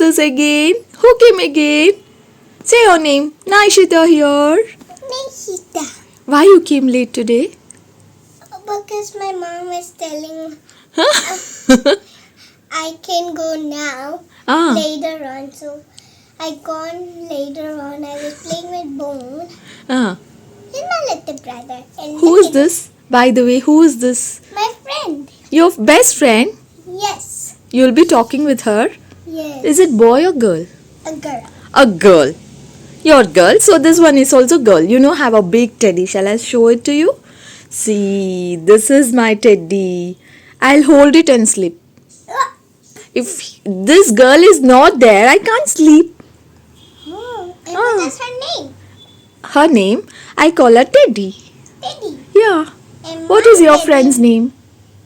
visitors again. Who came again? Say your name. Naishita here. Nishita. Why you came late today? Because my mom was telling Huh? I can go now later on. So I gone later on. I was playing with Bone. He's my little brother. And Who is this? By the way, who is this? my friend. Your best friend? Yes. You'll be talking with her. Yes. Is it boy or girl? A girl. A girl. Your girl. So this one is also girl. You know, have a big teddy. Shall I show it to you? See, this is my teddy. I'll hold it and sleep. If this girl is not there, I can't sleep. Oh, and what is her name? Her name, I call her Teddy. Teddy. Yeah. And What my is your teddy- friend's name?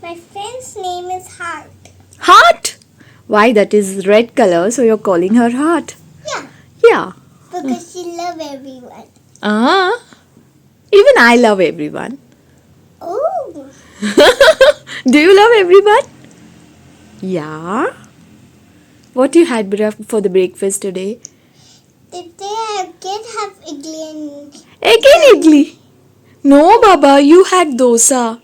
My friend's name is Heart. Heart. Why, that is red color, so you're calling her Heart. Yeah. Yeah. Because she loves everyone. Even I love everyone. Oh. Do you love everyone? Yeah. What you had for the breakfast today? Today I can have idli and Again idli. No, Baba, you had dosa.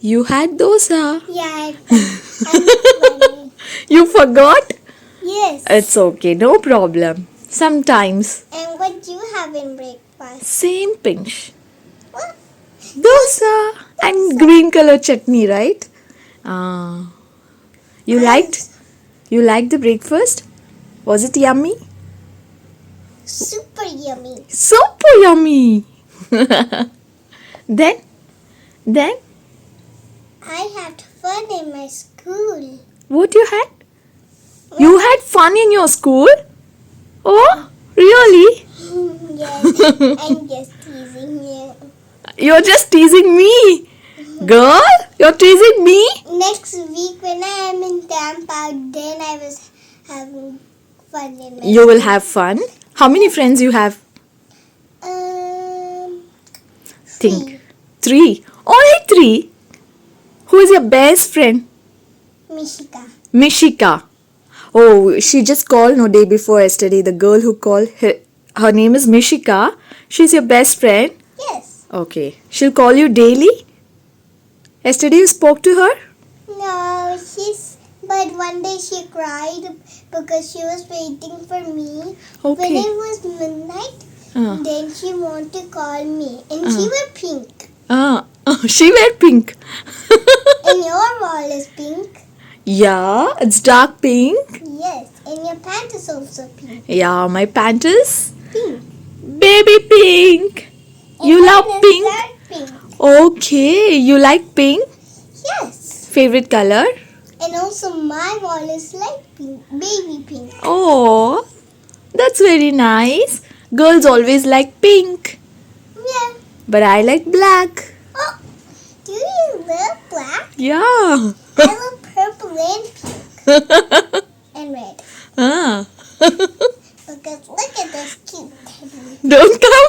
You had dosa. yeah, I'm funny. You forgot? Yes. It's okay, no problem. Sometimes. And what do you have in breakfast? Same pinch. What? Dosa and green color chutney, right? You liked the breakfast? Was it yummy? Super yummy. Super yummy. Then I had fun in my school. what you had? You had fun in your school? Oh, really? Yes. I'm just teasing you. You're just teasing me. Girl, you're teasing me? Next week when I am in Tampa, then I was having fun in my You will have fun. How many friends you have? Think. 3. Only 3? Who is your best friend? Mishika. Mishika. Oh, she just called no day before yesterday. The girl who called, her name is Mishika. She's your best friend? Yes. Okay. She'll call you daily? Yesterday you spoke to her? No, but one day she cried because she was waiting for me. When Okay. it was midnight, then she wanted to call me. And she was pink. She wear pink. And your wall is pink. Yeah, it's dark pink. Yes. And your pant is also pink. Yeah, my pant is Pink. baby pink. You And love mine is pink? dark pink. Okay, you like pink? Yes. Favorite color? And also my wall is light pink. Baby pink. Oh, that's very nice. Girls always like pink, Yeah. but I like black. Oh, do you love black? Yeah. I love purple and pink. And red. Because look at this cute teddy. Don't come.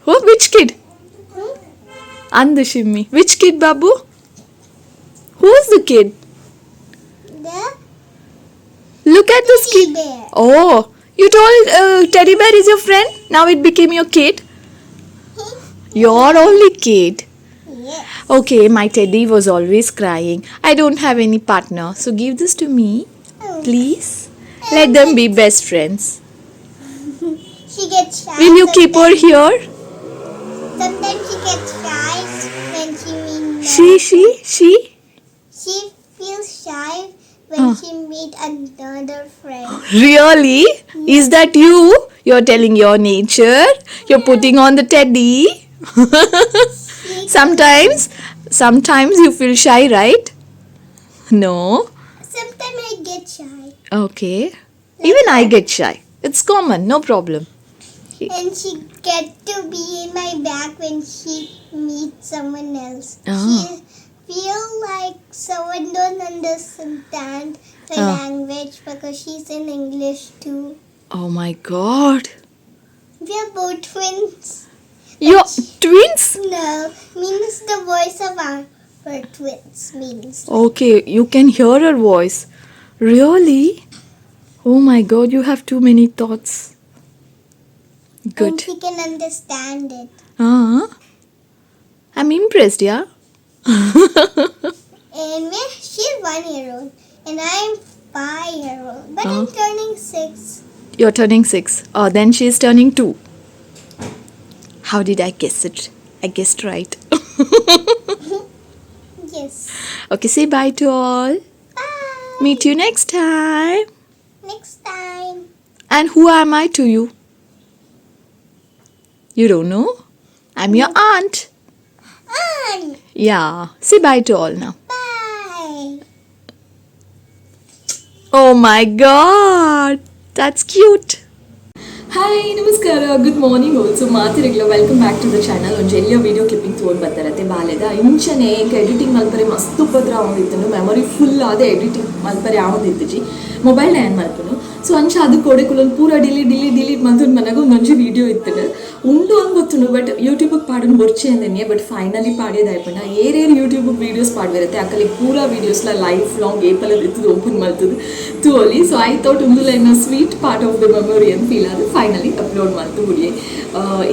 Oh, which kid? Hmm? Andashimi. Which kid, Babu? Who's the kid? The Look at this teddy kid. bear. Oh, you told teddy bear is your friend? Now it became your kid? Your only kid. Yes. Okay, my teddy was always crying. I don't have any partner, so give this to me, Oh. please. Let them be best friends. She gets shy. Will you keep her sometimes. here? Sometimes she gets shy when she meets. She? She feels shy when she meets another friend. Really? Is that you? You're telling your nature. You're putting on the teddy. Sometimes you feel shy, right? No. Sometimes I get shy. Okay. Even I get shy. It's common, no problem. And she get to be in my back when she meets someone else. Ah. She feel like someone don't understand the language because she's in English too. Oh my God. We are both twins. You're twins? No, means the voice of our twins means. Okay, you can hear her voice. Really? Oh my god, you have too many thoughts. Good. And she can understand it. I'm impressed, yeah? And she's 1 year old. And I'm 5 year old. But I'm turning 6. You're turning 6. Oh, then she's turning 2. How did I guess it? I guessed right. Yes. Okay, say bye to all. Bye. Meet you next time. Next time. And who am I to you? You don't know? I'm your aunt. Aunt. Yeah. Say bye to all now. Bye. Oh my god. That's cute. Hi ನಮಸ್ಕಾರ good morning also ಮಾತಿರಗ್ಲ welcome back to the channel ಒಂದು ಎಲ್ಲ video clipping ತೊಗೊಂಡು ಬರ್ತಾರತ್ತೆ ಬಾಲೆದ ಇಂಚನೆ editing ಮಲ್ಪರೆ ಮಸ್ತ್ ಉಪದ್ರ ಆಗೋದಿತ್ತು memory full ಆದ ಎಡಿಟಿಂಗ್ ಮಲ್ಪರೆ ಆಗೋದಿತ್ತು ಮೊಬೈಲ್ ಏನು ಮಲ್ಪನು ಸೊ ಅಂಚ ಅದು ಕೊಡೆಕುಲೊಂದು ಪೂರ ಡಿಲೀಟ್ ಮಂತೊಂದು ಮನೆಗೆ ಒಂದೊಂದು ವೀಡಿಯೋ ಇತ್ತು ಉಂಡು ಅಂತ ಗೊತ್ತುಂಡು ಬಟ್ ಯೂಟ್ಯೂಬಿಗೆ ಪಾಡೋನು ಬೊರ್ಚೆ ಅಂದನೆ ಬಟ್ ಫೈನಲಿ ಪಾಡ್ಯದಾಯ್ಪಣ್ಣ ಏರೇನು ಯೂಟ್ಯೂಬಿಗೆ ವೀಡಿಯೋಸ್ ಪಾಡ್ವಿರತ್ತೆ ಅಕ್ಕಲ್ಲಿ ಪೂರ ವೀಡಿಯೋಸ್ಲ ಲೈಫ್ ಲಾಂಗ್ ಏಪಲಲ್ಲಿ ಇರ್ತದೆ ಓಪನ್ ಮಾಡ್ತದೆ ತೋಲಿ ಸೊ ಐ ಥಾಟ್ ಉಂದುಲ ಏನೋ sweet part of the memory ಅಂತ ಫೀಲ್ ಅದು ಫೈನಲಿ ಅಪ್ಲೋಡ್ ಮಾಡ್ತು ಹುಡಿಯೇ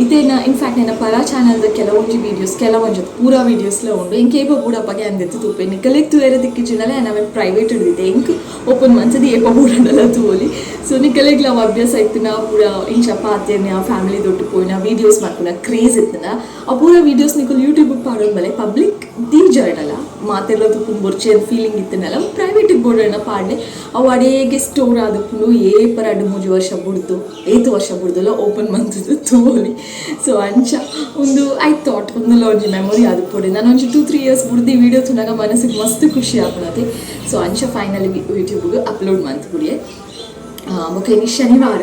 ಇದೇನ ಇನ್ಫ್ಯಾಕ್ಟ್ ನನ್ನ ಪರ ಚಾನಲ್ದ ಕೆಲವೊಂದು ವೀಡಿಯೋಸ್ ಕೆಲವೊಂದು ಪೂರ ವೀಡಿಯೋಸ್ಲ ಉಂಡು ಇಂಕೇಪ ಬೂಡಪ್ಪಗೆ ಅಂದಿತ್ತು ತುಪ್ಪೆ ನಿಕಲೆಕ್ ತುವೇರದಕ್ಕೆ ಚಿನ್ನಲೆ ನಾವು ಪ್ರೈವೇಟ್ ಹಿಡಿದಿದ್ದೆ ಇಂಕ್ ಓಪನ್ ಮಂಚದಿ ಏಪ ಬೂಡಲ್ಲ ತೋಲಿ ಸೊ ನಿಕಲೆಗ್ ನಾವು ಅಭ್ಯಾಸ ಇತ್ತಿನ ಪೂರ ಇಂಚ ಪಾತ್ಯನ ಫ್ಯಾಮಿಲಿ ದೊಡ್ಡ ಪೋಯಿನ ವೀಡಿಯೋಸ್ ಮಾಡ್ಕೊಳ ಕ್ರೇಜ್ ಇತ್ತಿನ ಆ ಪೂರ ವೀಡಿಯೋಸ್ ನಿಕಲ್ ಯೂಟ್ಯೂಬಿಗೆ ಪಾಡೋದು ಬಲೆ ಪಬ್ಲಿಕ್ ದಿ ಜರ್ನಲ್ಲ ಮಾತೆಲ್ಲ ತುಪ್ಪು ಬೊರ್ಚೆ ಅಂತ ಫೀಲಿಂಗ್ ಇತ್ತಿನಲ್ಲ ಪ್ರೈವೇಟಿಗೆ ಬೋರ್ಡನ್ನ ಪಾಡ್ಲೆ ಅವು ಅಡೇಗೆ ಸ್ಟೋರ್ ಆದಪ್ಪು ಏಪರ 2-3 ವರ್ಷ ಬಿಡ್ದು 8 ವರ್ಷ ಬಿಡ್ದಲ್ಲ ಓಪನ್ ಮಂತದ್ದು ತೋಲಿ ಸೊ ಅಂಚ ಒಂದು ಐ ಥಾಟ್ ಒಂದಲ್ಲ ಒಂಜಿ ಮೆಮೊರಿ ಅದು ಪೋಡೆ ನಾನು ಒಂಜಿ 2-3 ಇಯರ್ಸ್ ಬಿಡ್ದು ಈ ವಿಡಿಯೋ ತುನಾಗ ಮನಸ್ಸಿಗೆ ಮಸ್ತ್ ಖುಷಿ ಆಗ್ಬಿಡತ್ತೆ ಸೊ ಅಂಚ ಫೈನಲಿ ಯೂಟ್ಯೂಬ್ಗೆ ಅಪ್ಲೋಡ್ ಮಾಡ್ತು ಬಿಡಿಯೇ ಮುಖ್ಯ ಶನಿವಾರ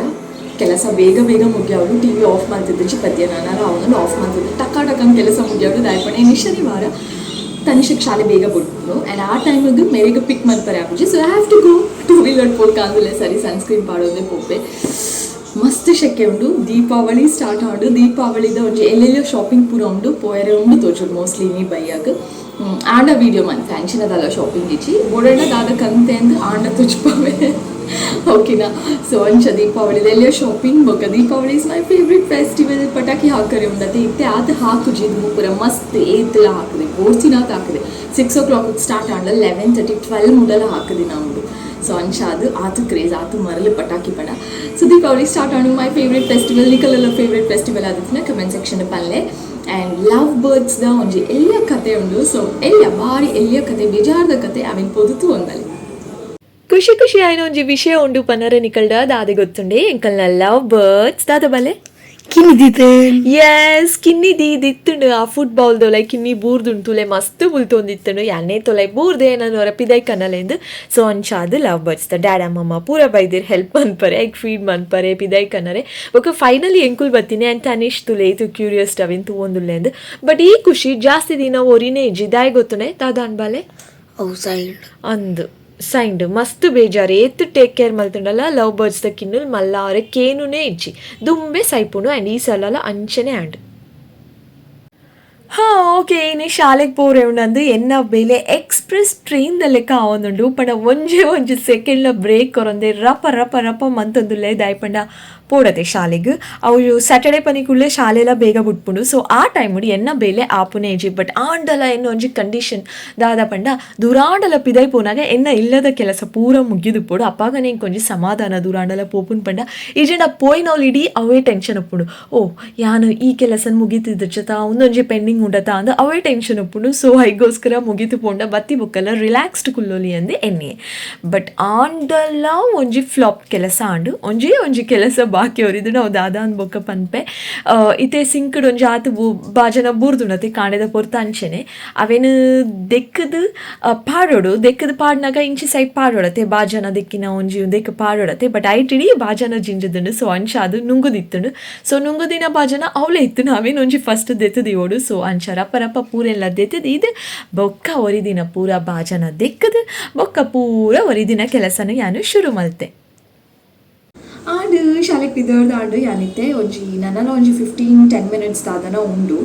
ಕೆಲಸ ಬೇಗ ಮುಗಿಯೋರು ಟಿ ವಿ ಆಫ್ ಮಾಡ್ತಿದ್ದು ಪದ್ಯ ನಾನು ಅವನನ್ನು ಆಫ್ ಮಾಡ್ತಿದ್ದೆ ಟಕ್ಕ ಕೆಲಸ ಮುಗಿಯೋರು ದಾಯ್ಪಣೆ ಇನ್ನು ಶನಿವಾರ ತನಿಷಕ್ಕೆ ಶಾಲೆ ಬೇಗ ಬಿಟ್ಬಿಟ್ಟು ಆ್ಯಂಡ್ ಆ ಟೈಮಿಗೆ ಮೇರೆಗೆ ಪಿಕ್ ಮಾಡ್ತಾರೆ ಆಪುಜಿ so I have to go 2 wheeler ಪೋಲ್ಕಾಂದಿಲ್ಲ ಸರಿ ಸನ್ಸ್ಕ್ರೀನ್ ಪಾಡೋದೇ ಪೋಪೆ ಮಸ್ತ್ ಶೆಕೆ ಉಂಡು ದೀಪಾವಳಿ ಸ್ಟಾರ್ಟ್ ಆಡು ದೀಪಾವಳಿದ ಒಂಜಿ ಎಲ್ಲೆಲ್ಲೋ ಶಾಪಿಂಗ್ ಪೂರ ಉಂಡು ಪೋಯರೆ ಉಂಡು ತೋಜುಡು ಮೋಸ್ಟ್ಲಿ ನೀ ಬೈಯಾಗ ಆಂಡ ವೀಡಿಯೋ ಮನ್ಪೆ ಅಂಚಿನದಲ್ಲ ಶಾಪಿಂಗ್ ಇಚ್ಚಿ ಬೋಡಣ್ಣ ದಾದ ಕಂತೆ ಅಂದು ಆಂಡ ತುಚ್ಪವೆ ಓಕೆನಾ ಸೊ ಅಂಚ ದೀಪಾವಳಿದ ಎಲ್ಲೋ ಶಾಪಿಂಗ್ ಬೊಕ್ಕ Deepavali is my favourite festival ಪಟಾಕಿ ಹಾಕರೆ ಉಂಡತೆ ಇತ್ತೆ ಆತ ಹಾಕುಜಿ ಪೂರ ಮಸ್ತ್ ಏತ್ಲ ಹಾಕಿದೆ ಬೋರ್ಸಿನಾತ್ ಹಾಕಿದೆ 6 o'clock ಸ್ಟಾರ್ಟ್ ಆಂಡ 11:30 12 ಮುಡಲ ಹಾಕಿದೆ ನಾವು ಸೊ ಅಂಚ ಅದು ಆತು ಕ್ರೇಜ್ ಆತು ಮರಲು ಪಟಾಕಿ ಪಣ ಸೊ ದೀಪಾವಳಿ ಸ್ಟಾರ್ಟ್ ಆಡು ಮೈ ಫೇವ್ರೆಟ್ ಫೆಸ್ಟಿವಲ್ ನಿಕಲೆಲ್ಲ ಫೇವ್ರೆಟ್ ಫೆಸ್ಟಿವಲ್ ಆದಿತ್ತಿನ ಕಮೆಂಟ್ ಸೆಕ್ಷನ್ ಪಲ್ಲೆ ಆ್ಯಂಡ್ ಲವ್ ಬರ್ಡ್ಸ್ದ ಒಂಜಿ ಎಲ್ಲ ಕತೆ ಉಂಡು ಸೊ ಎಲ್ಲ ಬಾರಿ ಎಲ್ಲ ಕತೆ ಬೇಜಾರ್ದ ಕತೆ ಅವಿನ ಪೊದುತು ಒಂದಲ್ಲಿ ಖುಷಿ ಆಯ್ನ ಒಂಜಿ ವಿಷಯ ಉಂಡು ಪನ್ನರೆ ನಿಕಲ್ಡ ದಾದೆ ಗೊತ್ತುಂಡೆ ಎಂಕಲ್ನ ಲವ್ ಬರ್ಡ್ಸ್ ದಾದ ಬಲೆ ಕಿನ್ನಿದಿತ್ತೆ ಎಸ್ ಕಿನ್ನಿ ದಿತ್ತುಂಡು ಆ ಫುಟ್ಬಾಲ್ ದೊಲೈ ಕಿನ್ನಿ ಬೂರ್ದುಂಡು ತುಲೆ ಮಸ್ತ್ ಬುಲ್ತೊಂದಿತ್ತುಂಡು ಎಣ್ಣೆ ತೊಲೈ ಬೂರ್ದೆ ನಾನು ಹೊರ ಪಿದೈ ಕನ್ನಲೆಂದು ಸೊ ಅಂಚಾದು ಲವ್ ಬರ್ಡ್ಸ್ ದ ಡ್ಯಾಡ್ ಅಮ್ಮಮ್ಮ ಪೂರ ಬೈದಿರ್ ಹೆಲ್ಪ್ ಮನ್ಪರೆ ಎಗ್ ಫೀಡ್ ಮನ್ಪರೆ ಪಿದೈ ಕನ್ನರೆ ಬೊಕ ಫೈನಲಿ ಎಂಕುಲ್ ಬತ್ತೀನಿ ಆ್ಯಂಡ್ ತನಿಷ್ ತುಲೆ ಇದು ಕ್ಯೂರಿಯಸ್ ಅವಿನ್ ತೂವೊಂದುಲ್ಲೆ ಎಂದು ಬಟ್ ಈ ಖುಷಿ ಜಾಸ್ತಿ ದಿನ ಒರಿನೇ ಇಜ್ಜಿ ದಾಯ್ ಗೊತ್ತುನೆ ದಾದ ಅನ್ಬಾಲೆ ಅವು ಸೈಡ್ ಅಂದು ಸೈಂಡ್ ಮಸ್ತ್ ಬೇಜಾರು ಏತ್ ಟೇಕ್ ಕೇರ್ ಮಲ್ತುಂಡಲ್ಲ ಲವ್ ಬರ್ಡ್ಸ್ ದ ಕಿನ್ನುಲ್ ಮಲ್ಲಾರೆ ಕೇನುನೇ ಇಜ್ಜಿ ದುಂಬೆ ಸೈಪುಂಡು ಆ್ಯಂಡ್ ಈ ಸಲ ಅಂಚನೆ ಆ್ಯಂಡ್ ಓಕೆ ಇನ್ನು ಶಾಲೆಗೆ ಪೋರೆ ಉಂಡು ಎನ್ನ ಬೇಲೆ ಎಕ್ಸ್ಪ್ರೆಸ್ ಟ್ರೈನ್ದ ಲೆಕ್ಕ ಆವೊಂದುಂಡು ಪಂಡ ಒಂಜೆ ಸೆಕೆಂಡ್ಲ ಬ್ರೇಕ್ ಕೊರೊಂದೆ ರಪ ಮಂತೊಂದುಲ್ಲೆ ದಾಯ್ಪಂಡ ಪೋಡತೆ ಶಾಲೆಗೆ ಅವು ಸ್ಯಾಟರ್ಡೆ ಪನಿಕುಳ್ಳೆ ಶಾಲೆಲ್ಲ ಬೇಗ ಬಿಟ್ಪುಂಡು ಸೊ ಆ ಟೈಮ್ ಮುಡಿ ಎನ್ನ ಬೇಲೆ ಆಪುನೆ ಇಜಿ ಬಟ್ ಆಂಡಲ ಎನ್ನ ಒಂಜಿ ಕಂಡೀಷನ್ ದಾದ ಪಂಡ ದೂರಾಂಡಲ ಪಿದೈ ಪೋನಾಗ ಎನ್ನ ಇಲ್ಲದ ಕೆಲಸ ಪೂರ ಮುಗಿದು ಪೋಡು ಅಪ್ಪಾಗ ನೀನು ಕೊಂಚ ಸಮಾಧಾನ ದೂರಾಂಡಲ ಪೋಪುನ್ ಪಂಡ ಈಜೆಂಡ ಪೋಯ್ನವ್ಲು ಇಡೀ ಅವೇ ಟೆನ್ಷನ್ ಉಪ್ಪುಂಡು ಓ ಯಾನು ಈ ಕೆಲಸನ ಮುಗಿತಿದ್ದ ಜೊತ ಒಂದೊಂಜಿ ಪೆಂಡಿಂಗ್ ಉಂಡತ ಅಂದ ಅವೇ ಟೆನ್ಷನ್ ಉಪ್ಪುಂಡು ಸೊ ಐಗೋಸ್ಕರ ಮುಗಿತು ಪೋಂಡ ಬತ್ತಿ ಬುಕ್ಕಲ್ಲ ರಿಲ್ಯಾಕ್ಸ್ಡ್ ಕುಲ್ಲೋಲಿ ಅಂದೆ ಎನ್ನೆ ಬಟ್ ಆಂಡಲ ಒಂಜಿ ಫ್ಲಾಪ್ ಕೆಲಸ ಆಂಡು ಒಂಜಿ ಕೆಲಸ ಬಾಕಿ ಅವರಿದ್ದು ನಾವು ದಾದ ಅಂದ್ ಬೊಕ್ಕ ಪನ್ಪೆ ಇತ್ತೆ ಸಿಂಕಡ್ ಒಂಜಿ ಆತು ಬಾಜನ ಬೂರ್ದುಂಡತೆ ಕಾಣೆದ ಪೊರ್ತ ಅಂಚೆನೆ ಅವೇನು ದೆಕ್ಕದು ಪಾಡ್ನಾಗ ಇಂಚಿ ಸೈಡ್ ಪಾಡೋಡತೆ ಬಾಜನ ದೆಕ್ಕಿನ ಒಂಜಿ ದೆಕ್ಕ ಪಾಡೋಡತೆ ಬಟ್ ಐಟಿಡಿ ಬಾಜನ ಜಿಂಜದುಂಡು ಸೊ ಅಂಚ ಅದು ನುಂಗುದಿತ್ತುಂಡು ಸೊ ನುಂಗುದಿನ ಬಾಜನ ಅವಳೆ ಇತ್ತು ನಾವೇನು ಒಂಜಿ ಫಸ್ಟ್ ದೆತ್ತದಿ ಓಡು ಸೊ ಅಂಚ ರಪ್ಪ ಪೂರೆಲ್ಲ ದೆತ್ತದಿ ಇದು ಬೊಕ್ಕ ಒರಿದಿನ ಪೂರ ಬಾಜನ ದೆಕ್ಕದು ಬೊಕ್ಕ ಪೂರ ಒರಿದಿನ ಕೆಲಸನ ಯಾನು ಶುರು ಮಲ್ತೆ ಆಂಡ್ ಶಾಲೆಗೆ ಬಿದ್ದೋರ್ದು ಆಂಡು ಯಾನಿತ್ತೆ ಒಂಜಿ ನನ್ನಲ ಒಂಜಿ 15-10 ಮಿನಿಟ್ಸ್ ದಾದನ ಉಂಡು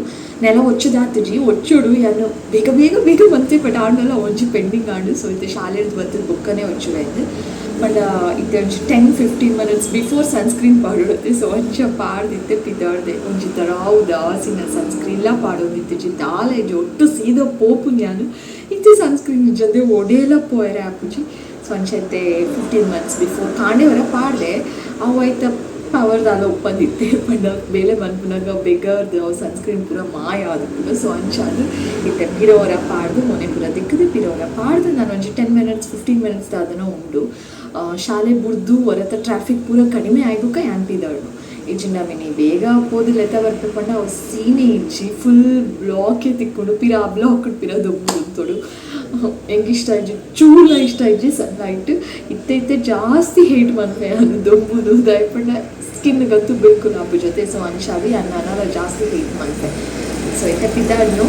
ನೆಲ ಒಚ್ಚುದಾತುಜಿ ಒಚ್ಚುಡು ಯಾನು ಬೇಗ ಬೇಗ ಬೇಗ ಬಂತೆ ಬಟ್ ಆಂಡಲ್ಲ ಒಂಜಿ ಪೆಂಡಿಂಗ್ ಆಂಡು ಸೊ ಇತ್ತೆ ಶಾಲೆಡ್ದು ಬರ್ತದ ಬೊಕ್ಕನೆ ಒಚ್ಚುಡಾಯ್ತು ಬಟ್ ಇತ್ತೆ ಒಂಜಿ 10-15 ಮಿನಿಟ್ಸ್ ಬಿಫೋರ್ ಸನ್ಸ್ಕ್ರೀನ್ ಪಾಡೋಡತ್ತೆ ಸೊ ಒಂಚ ಪಾಡ್ದಿತ್ತೆ ಪಿದಾಡ್ದೆ ಒಂಜಿ ತರ ಉದಾಸಿನ ಸನ್ಸ್ಕ್ರೀನ್ಲ ಪಾಡೋದಿತ್ತು ದಾಲೆ ಒಟ್ಟು ಸೀದಾ ಪೋಪು ನಾನು ಇತ್ತೆ ಸನ್ಸ್ಕ್ರೀನ್ ಜೊತೆ ಒಡೆಯಲ್ಲ ಪೋಯರೆ ಆಪುಜಿ ಸೊ ಅಂಚೈತೆ 15 ಮಿನಿಟ್ಸ್ ಬಿಫೋರ್ ಕಾಂಡೆವರ ಪಾಡ್ದೆ ಅವು ಆಯ್ತ ಪವರ್ದಾಲ ಒಪ್ಪಂದಿತ್ತೆ ಬಟ್ ಬೇಲೆ ಮನ್ಪುನಾಗ ಬೆಗರ್ದು ಅವು ಸನ್ಸ್ಕ್ರೀನ್ ಪೂರ ಮಾಯ ಆದ ಪೂರ ಸೊ ಅಂಚಾದು ಇತ್ತೆ ಪಿರೋವರ ಪಾಡ್ದು ಮೊನೆ ಪೂರ ದಿಕ್ಕದು ಪಿರೋವರ ಪಾಡ್ದು ನಾನು ಒಂಜಿ 10 ಮಿನಿಟ್ಸ್ 15 ಮಿನಿಟ್ಸ್ ದಾದನ ಉಂಡು ಶಾಲೆ ಬುಡ್ದು ಹೊರತ ಟ್ರಾಫಿಕ್ ಪೂರ ಕಡಿಮೆ ಆಯ್ದುಕ ಯಾಂಪಿದಾಳು ಇಜ್ಜಿಂಡ ಮಿನಿ ಬೇಗ ಪೋದು ಲೆತ್ತ ಬರ್ಪೆ ಪಂಡ ಅವು ಸೀನೆ ಇಜ್ಜಿ ಫುಲ್ ಬ್ಲಾಕೆ ತಿಕ್ಕೊಂಡು ಪಿರ ಆ ಬ್ಲಾಕ್ ಪಿರ ದೊಬ್ಬುದು ಹೆಂಗೆ ಇಷ್ಟ ಇಜ್ಜಿ ಚೂಲ ಇಷ್ಟ ಇಜ್ಜಿ ಸನ್ಲೈಟ್ ಇತ್ತೆ ಜಾಸ್ತಿ ಹೇಟ್ ಮನ್ಪೆ ಅದು ದೊಬ್ಬುದು ದಯಪಂಡ ಸ್ಕಿನ್ಗಂತೂ ಬೇಕು ನಾಪು ಜೊತೆ ಸೊ ಅನ್ಶಾಲಿ ಅನ್ನನ ಜಾಸ್ತಿ ಹೇಟ್ ಮನ್ಪೆ ಸೊ ಇತ್ತೆ ಪಿದಾಡ್ನು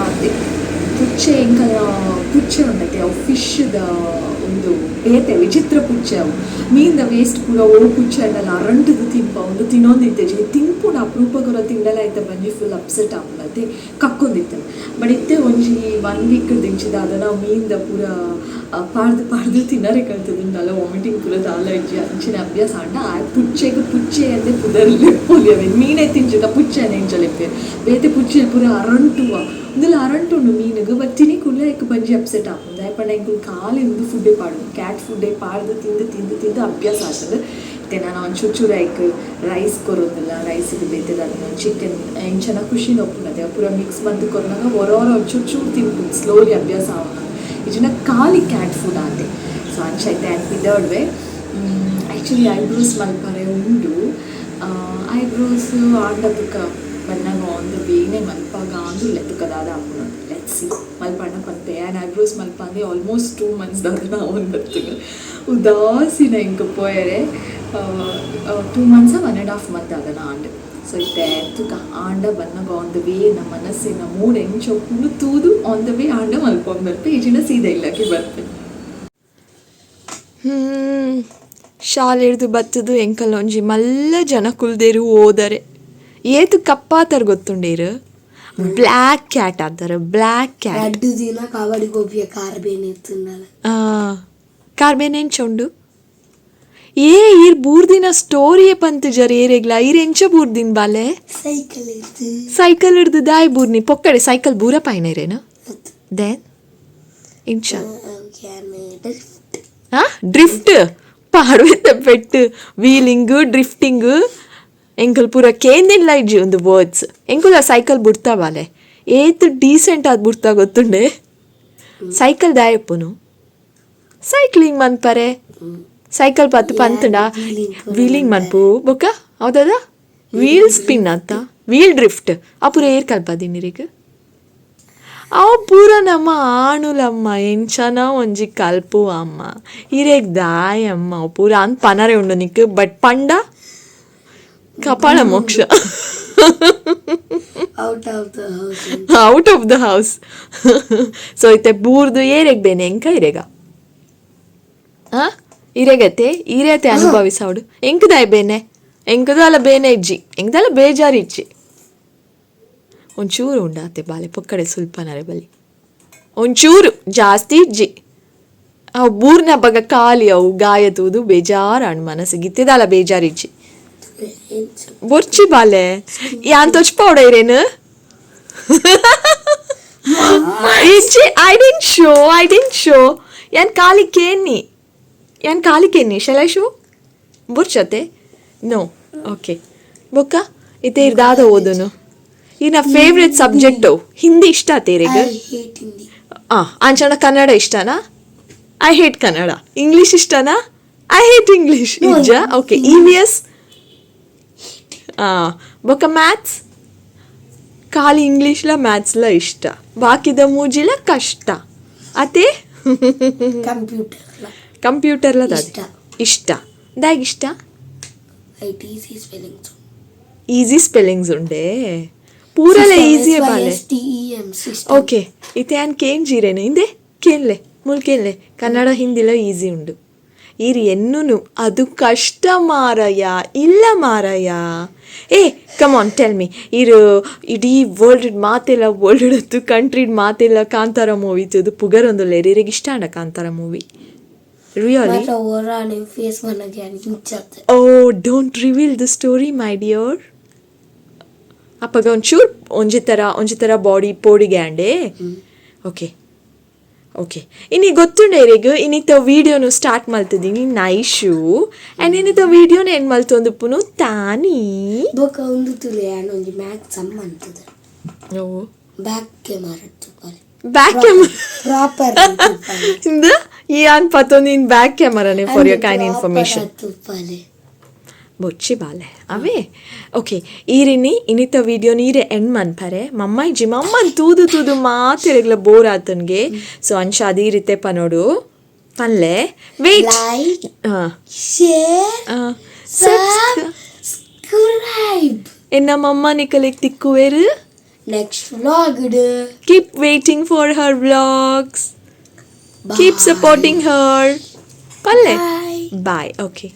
ಅದೇ ಪುಚ್ಚೆ ಎಂಕಲ ಪುಚ್ಚೆ ಉಂಡತೆ ಅವು ಫಿಶ್ದ ಒಂದು ಬೇತೆ ವಿಚಿತ್ರ ಪುಚ್ಚೆ ಅವು ಮೀನ್ದ ವೇಸ್ಟ್ ಪೂರ ಓ ಪುಚ್ಚೆ ಅಂಡಲ್ಲ ಅರಂಟದು ತಿಂಪ ಒಂದು ತಿನ್ನೊಂದಿತ್ತೆ ತಿನ್ಪುಣ ಅಪರೂಪಗೊರ ತಿಂಡಲ ಆಯ್ತ ಬಂಜಿ ಫುಲ್ ಅಪ್ಸೆಟ್ ಆಪುನತೆ ಕಕ್ಕೊಂದಿತ್ತೆ ಬಟ್ ಇತ್ತೆ ಒಂಜಿ 1 ವೀಕ್ ದಿಂಚಿದ ಅದನ್ನ ಮೀನ್ದ ಪೂರ ಪಾಡ್ದು ತಿನ್ನರೆ ಕಲ್ತದುಂಡಲ್ಲ ವಾಮಿಟಿಂಗ್ ಪೂರ ದಾಲ ಇಜ್ಜಿ ಅಂಚಿನ ಅಭ್ಯಾಸ ಅಂಡ ಆ ಪುಚ್ಚೆಗೆ ಪುಚ್ಚೆ ಅಂದೆ ಪುದರ್ಲೆ ಪೋಲಿಯವೆ ಮೀನೇ ತಿಂಚಿದ ಪುಚ್ಚೆ ನೆಂಚಲೆಪ್ಪೆ ಬೇತೆ ಪುಚ್ಚೆ ಪೂರ ಅರಂಟುವ ಒಂದೆಲ್ಲ ಅರಂಟುಂಡು ಮೀನಿಗೆ ಬತ್ತಿನಿ ಕುಲ್ಲ ಎಕ್ ಬಂಜಿ ಅಪ್ಸೆಟ್ ಆಪುಂಡು ಆಯ್ಪಂಡ ಎಂಕು ಖಾಲಿ ಒಂದು ಫುಡ್ಡೇ ಪಾಡು ಕ್ಯಾಟ್ ಫುಡ್ಡೇ ಪಾಡ್ದು ತಿಂದು ಅಭ್ಯಾಸ ಆಗ್ತದೆ ಮತ್ತೆ ನಾನು ಒಂದು ಚೂರು ಐಕ್ ರೈಸ್ ಕೊರೋದಿಲ್ಲ ರೈಸಿಗೆ ಬೇತದ ಅದನ್ನು ಚಿಕನ್ ಎಂಚನ ಖುಷಿ ನೋಡ್ಕೊಂಡೆ ಪೂರ ಮಿಕ್ಸ್ ಬಂದು ಕೊರೋನಾಗ ಹೊರ ಚೂರು ತಿನ್ಕೊಂಡು ಸ್ಲೋಲಿ ಅಭ್ಯಾಸ ಆಗೋಣ ಇದನ್ನ ಖಾಲಿ ಕ್ಯಾಟ್ ಫುಡ್ ಆದೆ ಸೊ ಅಂಚೈತೆ ಅನ್ಪಿದ್ದೊಡ್ವೆ ಆ್ಯಕ್ಚುಲಿ ಐಬ್ರೋಸ್ ಮಲ್ಪರೆ ಉಂಡು ಐಬ್ರೋಸ್ ಆಂಡದಕ್ಕ ಬನ್ನಾಗ ಒಂದು ಬೇನೆ ಮಲ್ಪಾಗ ಅಂದು ಲೆತ್ತಕದಾದ ಹಾಕೋಣ ಲೆಟ್ಸ್ ಸಿ ಮಲ್ಪಣ್ಣ ಪಂತೆ ಆ್ಯಂಡ್ ಐಬ್ರೋಸ್ ಮಲ್ಪಂದೆ ಆಲ್ಮೋಸ್ಟ್ 2 ಮಂತ್ಸ್ ದಾದ ಅವನು ಬರ್ತದೆ ಉದಾಸೀನ ಇಂಕ ಪೋಯರೆ 2 ಮಂತ್ಸ 1.5 ಮಂತ್ ಅದನ್ನ ಆಂಡ್ ಸೊ ಇತ್ತೆ ತುಕ ಆಂಡ ಬನ್ನಾಗ ಆನ್ ದ ವೇ ನಮ್ಮ ಮನಸ್ಸಿನ ಮೂಡ್ ಎಂಚೋ ತೂದು ಆನ್ ದ ವೇ ಆಂಡ ಮಲ್ಕೊಂಡು ಬರ್ತೆ ಈಜಿನ ಸೀದಾ ಇಲ್ಲಕ್ಕೆ ಬರ್ತೆ ಶಾಲೆಡ್ದು ಬತ್ತದು ಎಂಕಲ್ ಒಂಜಿ ಮಲ್ಲ ಜನ ಕುಲ್ದೇರು ಓದರೆ ಏತು ಕಪ್ಪಾತರ ಗೊತ್ತುಂಡೇರು ಬ್ಲ್ಯಾಕ್ ಕ್ಯಾಟ್ ಆತರ ಬ್ಲ್ಯಾಕ್ ಕ್ಯಾಟ್ 2 ದಿನ ಕಬಡ್ಡಿ ಗೋಪಿಯ ಕಾರ್ಬೇನ್ ಇರ್ತುಂಡಲ ಕಾರ್ಬೇನ್ ಎಂಚುಂಡು ಈರ್ ಬೂರ್ದಿನ ಸ್ಟೋರಿಯೇ ಪಂತು ಜರ ಏರೆಗ್ಲ ಈರ್ ಎಂಚ ಬೂರ್ದಿನ ಬಾಲೆ ಸೈಕಲ್ ಹಿಡ್ದು ದಾಯ್ ಬೂರ್ನಿ ಪೊಕ್ಕಡೆ ಸೈಕಲ್ ಬೂರ ಪಾಯ್ನೇರೇನು ದೆನ್ ಇಂಚ ಡ್ರಿಫ್ಟ್ ಪಾಡ್ವೆತ್ತ ಪೆಟ್ಟು ವೀಲಿಂಗು ಡ್ರಿಫ್ಟಿಂಗು ಎಂಕಲ್ ಪೂರ ಕೇಂದಿಲ್ಲ ಇಜ್ಜಿ ಒಂದು ವರ್ಡ್ಸ್ ಎಂಕುಲ ಸೈಕಲ್ ಬಿಡ್ತಾ ಬಾಲೆ ಏತು ಡೀಸೆಂಟ್ ಆದ್ ಬಿಡ್ತಾ ಗೊತ್ತುಂಡೆ ಸೈಕಲ್ ದಾಯಪ್ಪನು ಸೈಕ್ಲಿಂಗ್ ಮನ್ಪರೆ ಸೈಕಲ್ ಪತ್ತು ಪಂತುಂಡ ವೀಲಿಂಗ್ ಮನ್ಪು ಬೊಕ್ಕ ಹೌದದ ವೀಲ್ ಸ್ಪಿನ್ ಅತ್ತ ವೀಲ್ ಡ್ರಿಫ್ಟ್ ಆ ಪೂರ ಏರ್ ಕಲ್ಪದಿನಿರಿಗ ಅವು ಪೂರ ನಮ್ಮ ಆಣುಲಮ್ಮ ಎಂಚನ ಒಂಜಿ ಕಲ್ಪು ಅಮ್ಮ ಹಿರೇಗ್ ದಾಯಮ್ಮ ಅವು ಪೂರ ಅಂದ್ ಪನರೆ ಉಂಡು ನಿಕ್ ಬಟ್ ಪಂಡ ಕಪಾಳ ಮೋಕ್ಷ out of the house so ಇತ್ತೆ ಬೂರ್ದು ಏರೆಗ್ ಬೇನೆ ಎಂಕ ಇರೆಗ ಇರೆಗತ್ತೆ ಈರೇತೆ ಅನುಭವಿಸೌಡು ಎಂಕದಾಯ್ ಬೇನೆ ಎಂಕದಾಲ ಬೇನೆ ಇಜ್ಜಿ ಎಂಕದಾಲ ಬೇಜಾರು ಇಜ್ಜಿ ಒಂಚೂರು ಉಂಡಾತೆ ಬಾಲೆ ಪೊಕ್ಕಡೆ ಸುಲ್ಪನರೆ ಬಲಿ ಒಂಚೂರು ಜಾಸ್ತಿ ಇಜ್ಜಿ ಅವು ಬೂರ್ನ ಬಗ ಖಾಲಿ ಅವು ಗಾಯ ತೂದು ಬೇಜಾರು ಮನಸ್ಸಿಗೆ ಇತ್ತಿದಾಲ ಬೇಜಾರು ಇಜ್ಜಿ ಬೊರ್ಚಿ ಬಾಲೆ ಯಾನ್ ತೊಚ್ ಪೌಡ ಇರೇನು ಇಜ್ಜಿ ಐ ಡಿಂಟ್ ಶೋ ಯಾನ್ ಖಾಲಿ ಕೇನಿ ಶೆಲ ಶೋ ಬೊರ್ಚತೆ ನೋ ಓಕೆ ಬೊಕ್ಕ ಇತ್ತೆ ಇರ್ದಾದ ಓದುನು ಈ ನಾ ಫೇವ್ರೆಟ್ ಸಬ್ಜೆಕ್ಟು ಹಿಂದಿ ಇಷ್ಟ ತೇರೆಗೆ ಅಂಚನ ಕನ್ನಡ ಇಷ್ಟನಾ ಐ ಹೇಟ್ ಕನ್ನಡ ಇಂಗ್ಲೀಷ್ ಇಷ್ಟನಾ ಐ ಹೇಟ್ ಇಂಗ್ಲೀಷ್ ಇಜ್ಜ ಓಕೆ EVS ಬೊಕ್ಕ ಮ್ಯಾಥ್ಸ್ ಖಾಲಿ ಇಂಗ್ಲೀಷ್ಲ ಮ್ಯಾಥ್ಸ್ಲ ಇಷ್ಟ ಬಾಕಿದ ಮೂಜಿಲ ಕಷ್ಟ ಅತೆ ಕಂಪ್ಯೂಟರ್ಲ ಇಷ್ಟ ದಾಗ್ ಇಷ್ಟ ಈಸಿ ಸ್ಪೆಲ್ಲಿಂಗ್ಸ್ ಉಂಡೆ ಪೂರಲ ಈಸಿ ಬಾಲೆ ಓಕೆ ಇತ್ತೆ ಆನ್ ಕೇನ್ ಜೀರೇನೆ ಹಿಂದೆ ಕೇನ್ಲೆ ಮುಲ್ ಕೇನ್ಲೆ ಕನ್ನಡ ಹಿಂದಿಲ ಈಸಿ ಉಂಡು ಈರು ಎನ್ನುನು ಅದು ಕಷ್ಟ ಮಾರಯ್ಯ ಇಲ್ಲ ಮಾರಯ್ಯ. ಏ ಕಮಾನ್ ಟೆಲ್ ಮಿ, ಇರು ಇಡೀ ವರ್ಲ್ಡ್ ಮಾತೆಲ್ಲ ವರ್ಲ್ಡ್ ಹೊತ್ತು ಕಂಟ್ರಿಡ್ ಮಾತೆಲ್ಲ ಕಾಂತಾರ ಮೂವಿ ಇತ್ತು ಪುಗರೊಂದುಲ್ಲ ಇರಿಗೆ ಇಷ್ಟ ಅಂಡ Kantara movie really. Oh don't reveal the story my dear. ಅಪ್ಪಗ ಒಂಚೂರು ಒಂಜಿ ಥರ ಬಾಡಿ ಪೋಡಿಗೆ ಅಂಡೆ. ಓಕೆ ಓಕೆ ಇನ್ನೀಗ ಗೊತ್ತುಂಡೆ ಇರಿಗೆ ಇನ್ನಿತ್ತ ವೀಡಿಯೋನು ಸ್ಟಾರ್ಟ್ ಮಲ್ತದೀನಿ ನೈಶು ಆ್ಯಂಡ್ ಇನ್ನಿತ್ತ ವೀಡಿಯೋನ ಏನು ಮಲ್ತೊಂದುಪ್ಪುನು ತಾನಿ ಬೊಕ್ಕ ಒಂದು ತುಲೆ ಒಂಜಿ ಮ್ಯಾಕ್ ಸಮ್ಮಂತದ ಓ ಬ್ಯಾಕ್ ಕ್ಯಾಮರಾ ತುಪ್ಪಲೆ ಬ್ಯಾಕ್ ಕ್ಯಾಮರಾ ಪ್ರಾಪರ್ ಇಂದ ಈ ಅನ್ ಪತ್ತೊಂದು ಇನ್ ಬ್ಯಾಕ್ ಕ್ಯಾಮರಾನೇ ಫಾರ್ ಯೋರ್ ಕೈಂಡ್ ಇನ್ಫಾರ್ಮೇಶನ್ ತುಪ್ಪಲೆ ಬೊಚ್ಚಿ ಬಾಲೆ ಅವೇ. ಓಕೆ ಈರಿನಿ ಇನ್ನಿತ್ತ ವೀಡಿಯೋ ನೀರೆ ಎಂಡ್ ಮನ್ಪರೆ ಮಮ್ಮಜ್ಜಿ ಮಮ್ಮನ್ ತೂದು ಮಾತಿರಗ್ಲ ಬೋರ್ ಆತನ್ಗೆ. ಸೊ ಅನ್ಶಾದಿ ಈ ರೀತಿ ಪನೋಡು ಪನ್ಲೆ ವೇಟ್ ಲೈಕ್ ಶೇರ್ ಸಬ್ಸ್ಕ್ರೈಬ್ ಎನ್ನ ಮಮ್ಮ ನಿಕಲಿಗೆ ತಿಕ್ಕುವೆರು next vlog keep waiting for her vlogs, keep supporting her ಪಲ್ಲೆ ಬಾಯ್. ಓಕೆ.